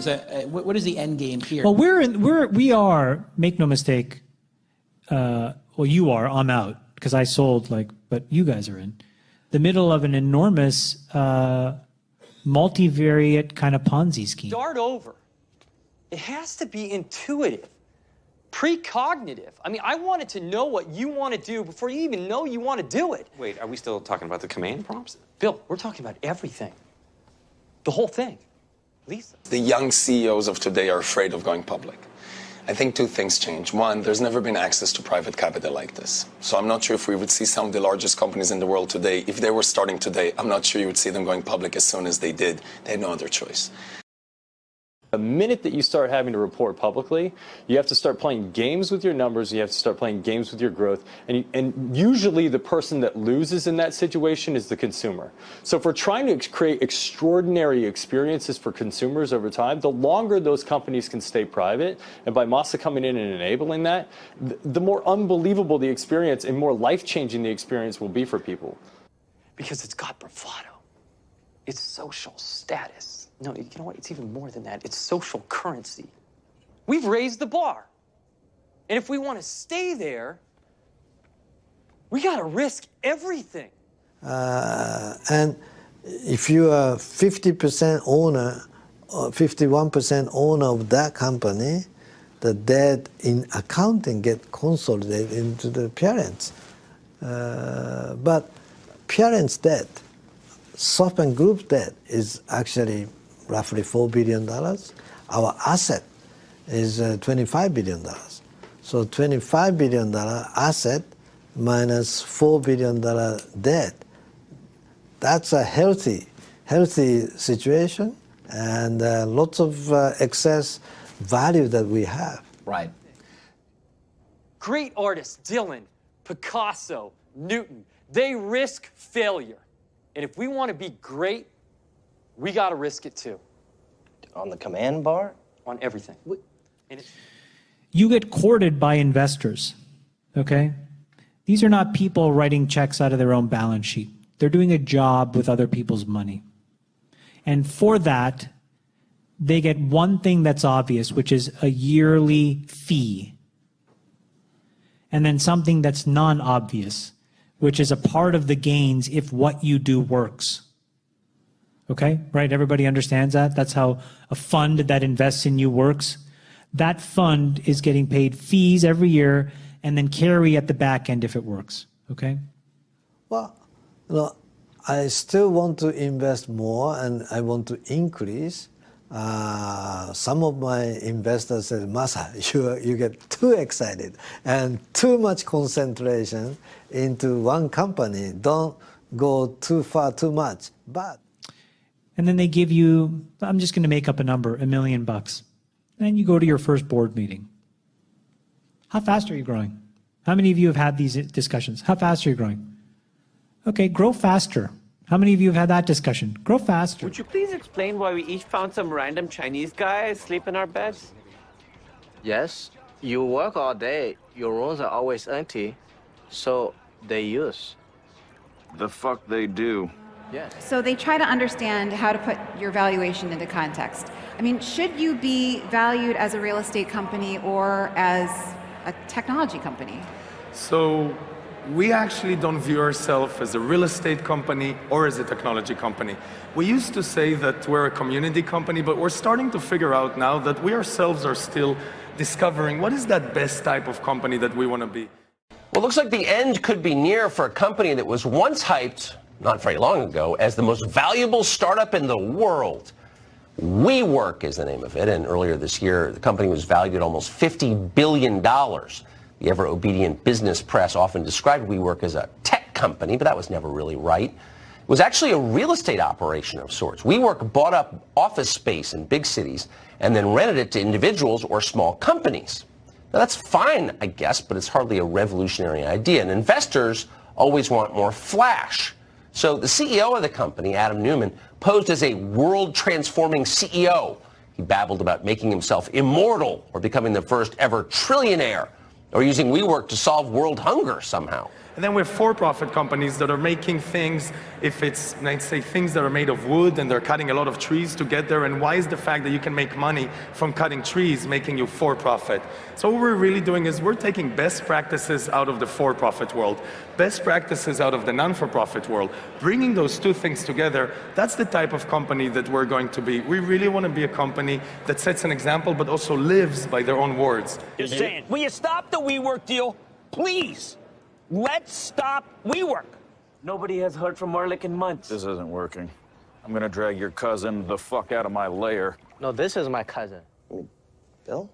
what is the end game here? Well, we are, make no mistake, well, you are, I'm out, because I sold, but you guys are in the middle of an enormous multivariate kind of Ponzi scheme. Start over. It has to be intuitive, precognitive. I mean, I wanted to know what you want to do before you even know you want to do it. Wait, are we still talking about the command prompts? Bill, we're talking about everything. The whole thing. Lisa. The young CEOs of today are afraid of going public. I think two things change. One, there's never been access to private capital like this. So I'm not sure if we would see some of the largest companies in the world today. If they were starting today, I'm not sure you would see them going public as soon as they did. They had no other choice. The minute that you start having to report publicly, you have to start playing games with your numbers, you have to start playing games with your growth, and usually the person that loses in that situation is the consumer. So if we're trying to create extraordinary experiences for consumers over time, the longer those companies can stay private, and by Masa coming in and enabling that, the more unbelievable the experience and more life-changing the experience will be for people. Because it's got bravado. It's social status. No, you know what? It's even more than that. It's social currency. We've raised the bar. And if we want to stay there, we got to risk everything. And if you are 50% owner or 51% owner of that company, the debt in accounting get consolidated into the parents. But parents' debt, SoftBank Group debt is actually roughly $4 billion. Our asset is $25 billion. So $25 billion asset minus $4 billion debt. That's a healthy situation and lots of excess value that we have. Right. Great artists, Dylan, Picasso, Newton, they risk failure. And if we want to be great, we got to risk it too. On the command bar? On everything. You get courted by investors, okay? These are not people writing checks out of their own balance sheet. They're doing a job with other people's money. And for that, they get one thing that's obvious, which is a yearly fee. And then something that's non-obvious, which is a part of the gains if what you do works. Okay, right? Everybody understands that? That's how a fund that invests in you works. That fund is getting paid fees every year and then carry at the back end if it works. Okay? Well, I still want to invest more and I want to increase. Some of my investors said, Masa, you get too excited and too much concentration into one company. Don't go too far, too much. And then they give you, I'm just going to make up a number, $1 million. And you go to your first board meeting. How fast are you growing? How many of you have had these discussions? How fast are you growing? Okay, grow faster. How many of you have had that discussion? Grow faster. Would you please explain why we each found some random Chinese guy asleep in our beds? Yes. You work all day. Your rooms are always empty. So they use. The fuck they do. Yeah. So they try to understand how to put your valuation into context. I mean, should you be valued as a real estate company or as a technology company? So we actually don't view ourselves as a real estate company or as a technology company. We used to say that we're a community company, but we're starting to figure out now that we ourselves are still discovering what is that best type of company that we want to be. Well, it looks like the end could be near for a company that was once hyped, not very long ago, as the most valuable startup in the world. WeWork is the name of it, and earlier this year, the company was valued at almost $50 billion. The ever-obedient business press often described WeWork as a tech company, but that was never really right. It was actually a real estate operation of sorts. WeWork bought up office space in big cities and then rented it to individuals or small companies. Now, that's fine, I guess, but it's hardly a revolutionary idea, and investors always want more flash. So the CEO of the company, Adam Neumann, posed as a world-transforming CEO. He babbled about making himself immortal or becoming the first ever trillionaire or using WeWork to solve world hunger somehow. And then we have for-profit companies that are making things, if it's, let's say, things that are made of wood and they're cutting a lot of trees to get there. And why is the fact that you can make money from cutting trees making you for-profit? So what we're really doing is we're taking best practices out of the for-profit world, best practices out of the non-for-profit world, bringing those two things together. That's the type of company that we're going to be. We really want to be a company that sets an example but also lives by their own words. Just saying, will you stop the WeWork deal, please? Let's stop WeWork. Nobody has heard from Ehrlich in months. This isn't working. I'm gonna drag your cousin the fuck out of my lair. No, this is my cousin. Bill?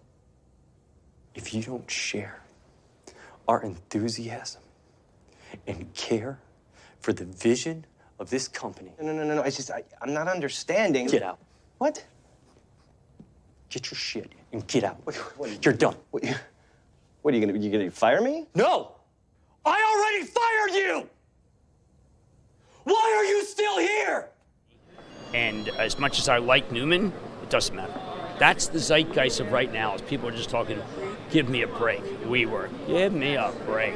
If you don't share our enthusiasm and care for the vision of this company. No. I'm not understanding. Get out. What? Get your shit and get out. You're done. What are you gonna fire me? No! I already fired you! Why are you still here? And as much as I like Newman, it doesn't matter. That's the zeitgeist of right now, is people are just talking, give me a break. WeWork, give me a break.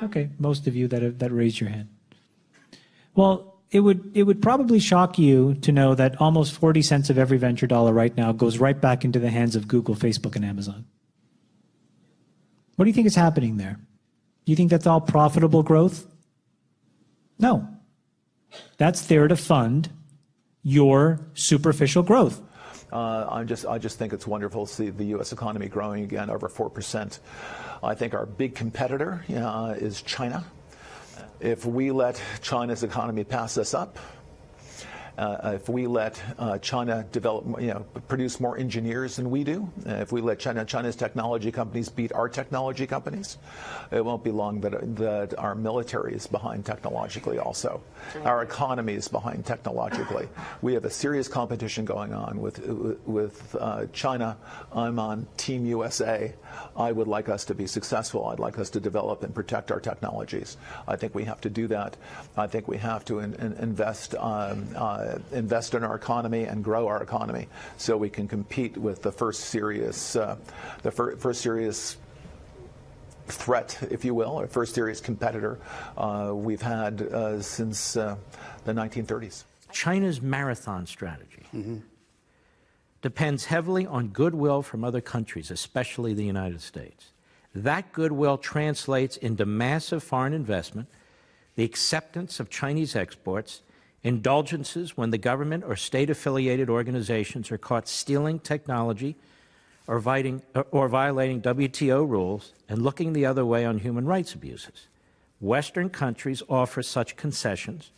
Okay, most of you that raised your hand. Well, it would probably shock you to know that almost 40 cents of every venture dollar right now goes right back into the hands of Google, Facebook, and Amazon. What do you think is happening there? Do you think that's all profitable growth? No. That's there to fund your superficial growth. I just think it's wonderful to see the U.S. economy growing again over 4%. I think our big competitor is China. If we let China's economy pass us up, if we let China develop, produce more engineers than we do, if we let China's technology companies beat our technology companies, it won't be long that our military is behind technologically also. Our economy is behind technologically. We have a serious competition going on with China. I'm on Team USA. I would like us to be successful. I'd like us to develop and protect our technologies. I think we have to do that. I think we have to invest in our economy and grow our economy so we can compete with the first serious threat, if you will, or first serious competitor we've had since the 1930s. China's marathon strategy depends heavily on goodwill from other countries, especially the United States. That goodwill translates into massive foreign investment, the acceptance of Chinese exports, indulgences when the government or state-affiliated organizations are caught stealing technology or violating WTO rules and looking the other way on human rights abuses. Western countries offer such concessions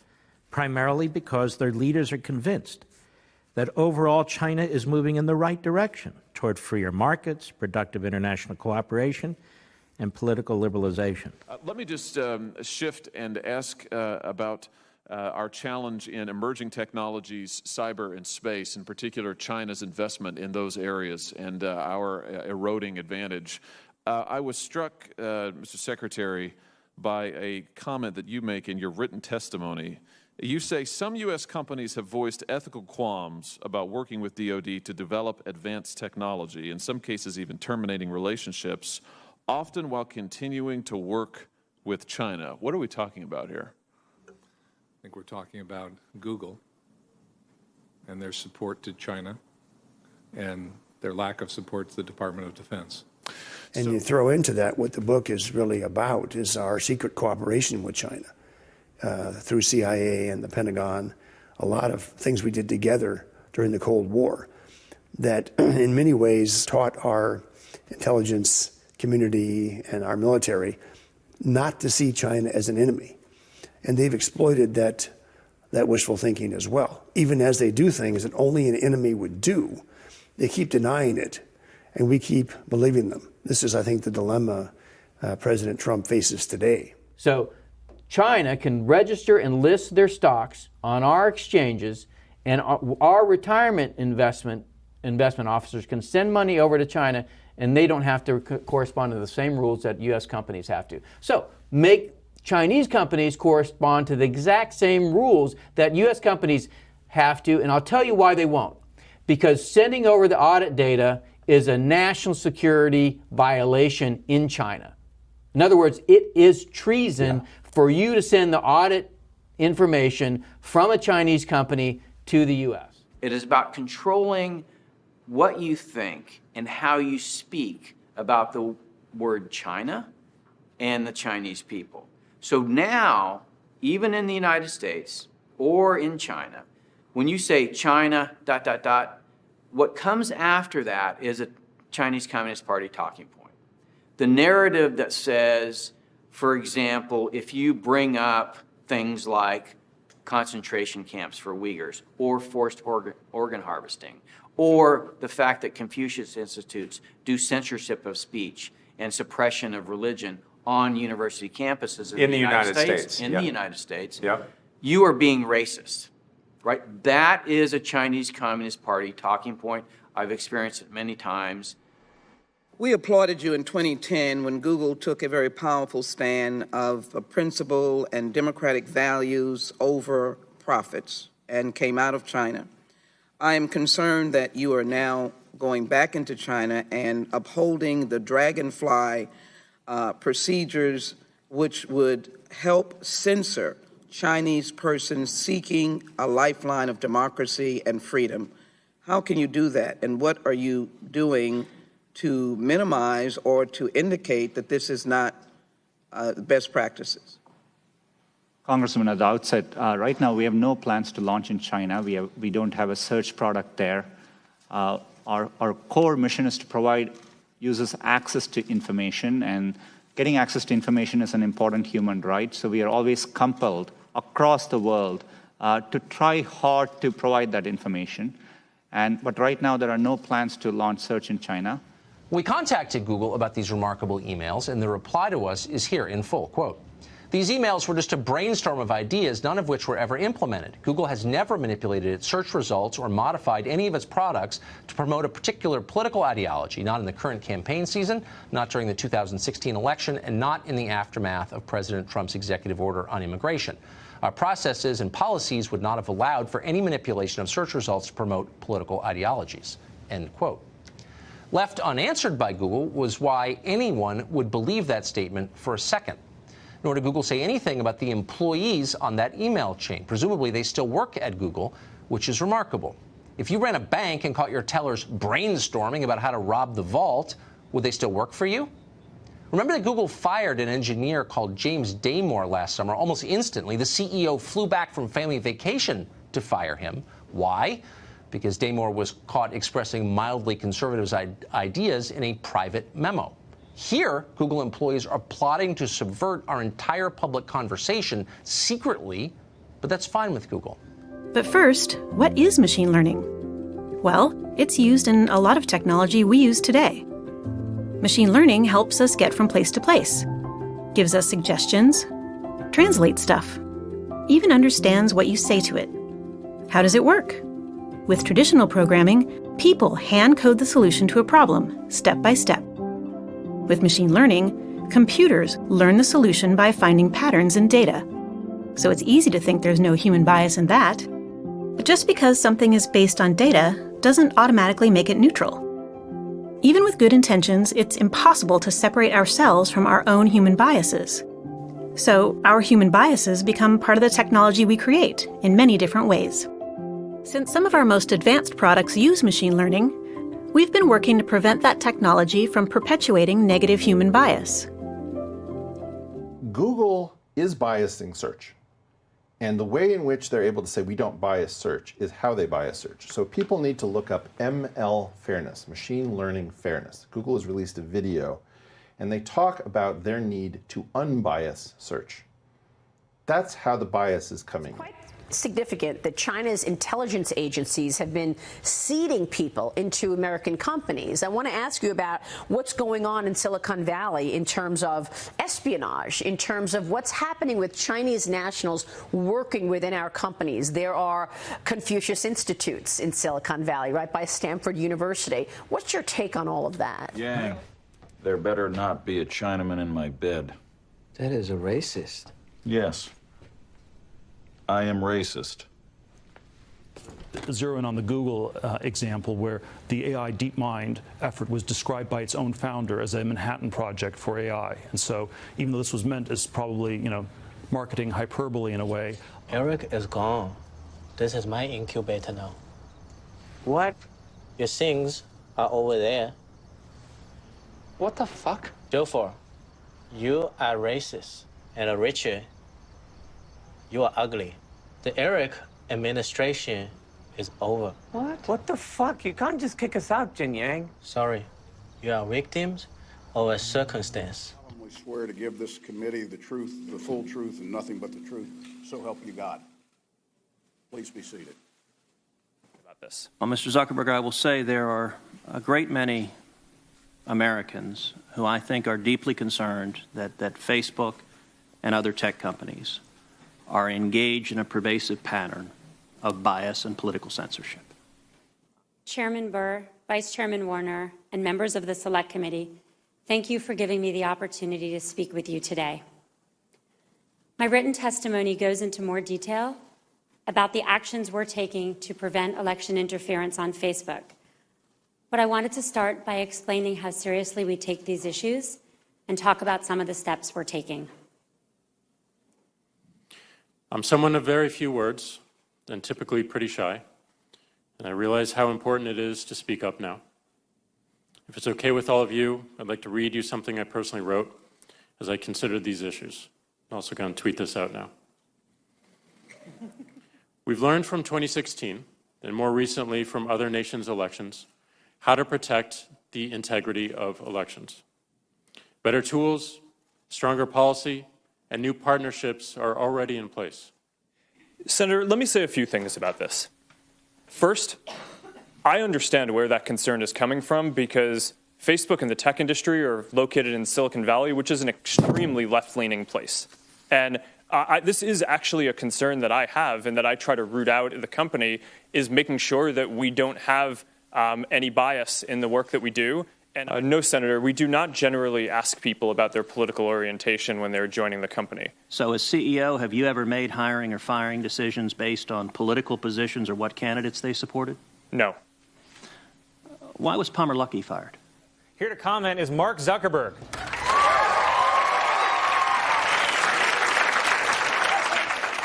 primarily because their leaders are convinced that overall China is moving in the right direction toward freer markets, productive international cooperation, and political liberalization. Let me just shift and ask about our challenge in emerging technologies, cyber and space, in particular China's investment in those areas and our eroding advantage. I was struck, Mr. Secretary, by a comment that you make in your written testimony. You say some U.S. companies have voiced ethical qualms about working with DoD to develop advanced technology, in some cases even terminating relationships, often while continuing to work with China. What are we talking about here? I think we're talking about Google and their support to China and their lack of support to the Department of Defense. And you throw into that what the book is really about is our secret cooperation with China through CIA and the Pentagon, a lot of things we did together during the Cold War that in many ways taught our intelligence community and our military not to see China as an enemy. And they've exploited that wishful thinking as well. Even as they do things that only an enemy would do, they keep denying it, and we keep believing them. This is, I think, the dilemma President Trump faces today. So China can register and list their stocks on our exchanges, and our retirement investment officers can send money over to China, and they don't have to correspond to the same rules that U.S. companies have to. So make Chinese companies correspond to the exact same rules that U.S. companies have to, and I'll tell you why they won't. Because sending over the audit data is a national security violation in China. In other words, it is treason for you to send the audit information from a Chinese company to the U.S. It is about controlling what you think and how you speak about the word China and the Chinese people. So now, even in the United States or in China, when you say China, ... what comes after that is a Chinese Communist Party talking point. The narrative that says, for example, if you bring up things like concentration camps for Uyghurs or forced organ harvesting, or the fact that Confucius Institutes do censorship of speech and suppression of religion on university campuses in the United States. In the United States, you are being racist, right? That is a Chinese Communist Party talking point. I've experienced it many times. We applauded you in 2010 when Google took a very powerful stand of principle and democratic values over profits and came out of China. I am concerned that you are now going back into China and upholding the dragonfly procedures which would help censor Chinese persons seeking a lifeline of democracy and freedom. How can you do that? And what are you doing to minimize or to indicate that this is not best practices? Congressman, at the outset, right now we have no plans to launch in China. We don't have a search product there. Our core mission is to provide users access to information, and getting access to information is an important human right. So we are always compelled across the world to try hard to provide that information. But right now there are no plans to launch search in China. We contacted Google about these remarkable emails, and the reply to us is here in full. Quote, "These emails were just a brainstorm of ideas, none of which were ever implemented. Google has never manipulated its search results or modified any of its products to promote a particular political ideology, not in the current campaign season, not during the 2016 election, and not in the aftermath of President Trump's executive order on immigration. Our processes and policies would not have allowed for any manipulation of search results to promote political ideologies." End quote. Left unanswered by Google was why anyone would believe that statement for a second. Nor did Google say anything about the employees on that email chain. Presumably, they still work at Google, which is remarkable. If you ran a bank and caught your tellers brainstorming about how to rob the vault, would they still work for you? Remember that Google fired an engineer called James Damore last summer. Almost instantly, the CEO flew back from family vacation to fire him. Why? Because Damore was caught expressing mildly conservative ideas in a private memo. Here, Google employees are plotting to subvert our entire public conversation secretly, but that's fine with Google. But first, what is machine learning? Well, it's used in a lot of technology we use today. Machine learning helps us get from place to place, gives us suggestions, translates stuff, even understands what you say to it. How does it work? With traditional programming, people hand code the solution to a problem, step by step. With machine learning, computers learn the solution by finding patterns in data. So it's easy to think there's no human bias in that. But just because something is based on data doesn't automatically make it neutral. Even with good intentions, it's impossible to separate ourselves from our own human biases. So our human biases become part of the technology we create in many different ways. Since some of our most advanced products use machine learning, we've been working to prevent that technology from perpetuating negative human bias. Google is biasing search. And the way in which they're able to say we don't bias search is how they bias search. So people need to look up ML fairness, machine learning fairness. Google has released a video, and they talk about their need to unbias search. That's how the bias is coming. Significant that China's intelligence agencies have been seeding people into American companies. I want to ask you about what's going on in Silicon Valley in terms of espionage, in terms of what's happening with Chinese nationals working within our companies. There are Confucius Institutes in Silicon Valley, right by Stanford University. What's your take on all of that? Yang, there better not be a Chinaman in my bed. That is a racist. Yes. I am racist. zero in on the Google example, where the AI DeepMind effort was described by its own founder as a Manhattan Project for AI. And so even though this was meant as probably, marketing hyperbole in a way. Eric is gone. This is my incubator now. What? Your things are over there. What the fuck? Therefore, you are racist, and Richard, you are ugly. The Eric administration is over. What? What the fuck? You can't just kick us out, Jin Yang. Sorry, you are victims of a circumstance. We swear to give this committee the truth, the full truth, and nothing but the truth. So help you God. Please be seated. About this. Well, Mr. Zuckerberg, I will say there are a great many Americans who I think are deeply concerned that Facebook and other tech companies are engaged in a pervasive pattern of bias and political censorship. Chairman Burr, Vice Chairman Warner, and members of the Select Committee, thank you for giving me the opportunity to speak with you today. My written testimony goes into more detail about the actions we're taking to prevent election interference on Facebook. But I wanted to start by explaining how seriously we take these issues and talk about some of the steps we're taking. I'm someone of very few words and typically pretty shy, and I realize how important it is to speak up now. If it's okay with all of you, I'd like to read you something I personally wrote as I considered these issues. I'm also going to tweet this out now. We've learned from 2016, and more recently from other nations' elections, how to protect the integrity of elections. Better tools, stronger policy, and new partnerships are already in place. Senator, let me say a few things about this. First, I understand where that concern is coming from because Facebook and the tech industry are located in Silicon Valley, which is an extremely left-leaning place. And this is actually a concern that I have and that I try to root out at the company, is making sure that we don't have any bias in the work that we do. And no, Senator, we do not generally ask people about their political orientation when they're joining the company. So as CEO, have you ever made hiring or firing decisions based on political positions or what candidates they supported? No. Why was Palmer Luckey fired? Here to comment is Mark Zuckerberg.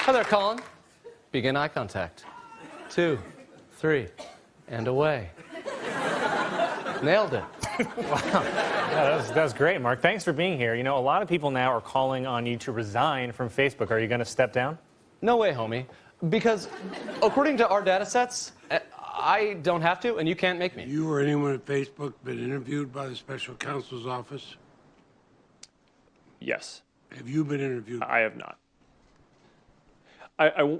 Hi there, Colin. Begin eye contact. 2, 3, and away. Nailed it. Wow. Yeah, that was great, Mark. Thanks for being here. You know, a lot of people now are calling on you to resign from Facebook. Are you going to step down? No way, homie. Because according to our data sets, I don't have to, and you can't make me. You or anyone at Facebook been interviewed by the special counsel's office? Yes. Have you been interviewed? I have not. I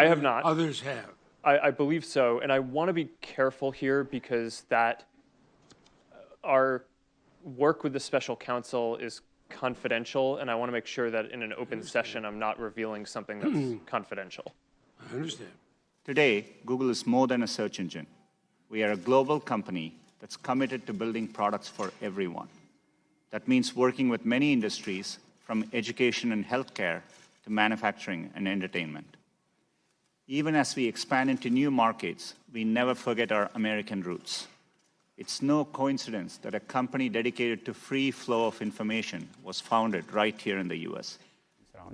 have not. Others have. I believe so, and I want to be careful here because that our work with the special counsel is confidential, and I want to make sure that in an open session I'm not revealing something that's confidential. I understand. Today, Google is more than a search engine. We are a global company that's committed to building products for everyone. That means working with many industries, from education and healthcare to manufacturing and entertainment. Even as we expand into new markets, we never forget our American roots. It's no coincidence that a company dedicated to free flow of information was founded right here in the U.S.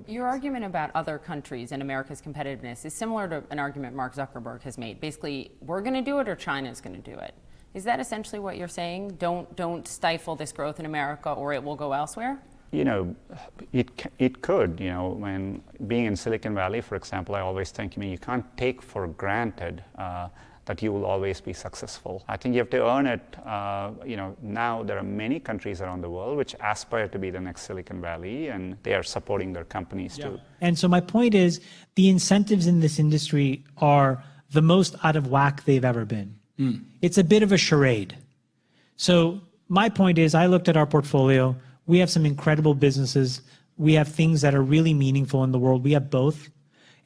Your argument about other countries and America's competitiveness is similar to an argument Mark Zuckerberg has made. Basically, we're going to do it or China's going to do it. Is that essentially what you're saying? Don't stifle this growth in America or it will go elsewhere? You know, it could, you know, when being in Silicon Valley, for example, I always think, you can't take for granted that you will always be successful. I think you have to earn it. Now there are many countries around the world which aspire to be the next Silicon Valley, and they are supporting their companies too. And so my point is, the incentives in this industry are the most out of whack they've ever been. It's a bit of a charade. So my point is, I looked at our portfolio. We have some incredible businesses. We have things that are really meaningful in the world. We have both.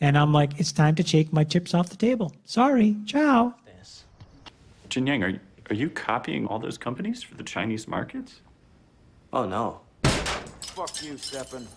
And I'm like, it's time to take my chips off the table. Sorry, ciao. Jin Yang, are you copying all those companies for the Chinese markets? Oh, no. Fuck you, Stephen.